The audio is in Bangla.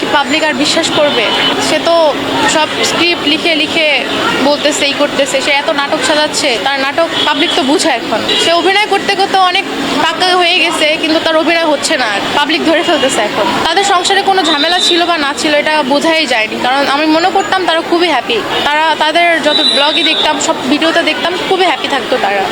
কি পাবলিক আর বিশ্বাস করবে? সে তো সব স্ক্রিপ্ট লিখে লিখে বলতেছে, এই করতেছে, সে এত নাটক সাজাচ্ছে, তার নাটক পাবলিক তো বুঝে এখন। সে অভিনয় করতে করতে অনেক পাকা হয়ে গেছে, কিন্তু তার অভিনয় হচ্ছে না, পাবলিক ধরে ফেলতেছে এখন। তাদের সংসারে কোনো ঝামেলা ছিল বা না ছিল এটা বোঝাই যায়নি, কারণ আমি মনে করতাম তারা খুবই হ্যাপি। তাদের যত ব্লগই দেখতাম, সব ভিডিওতে দেখতাম খুবই হ্যাপি থাকতো তারা।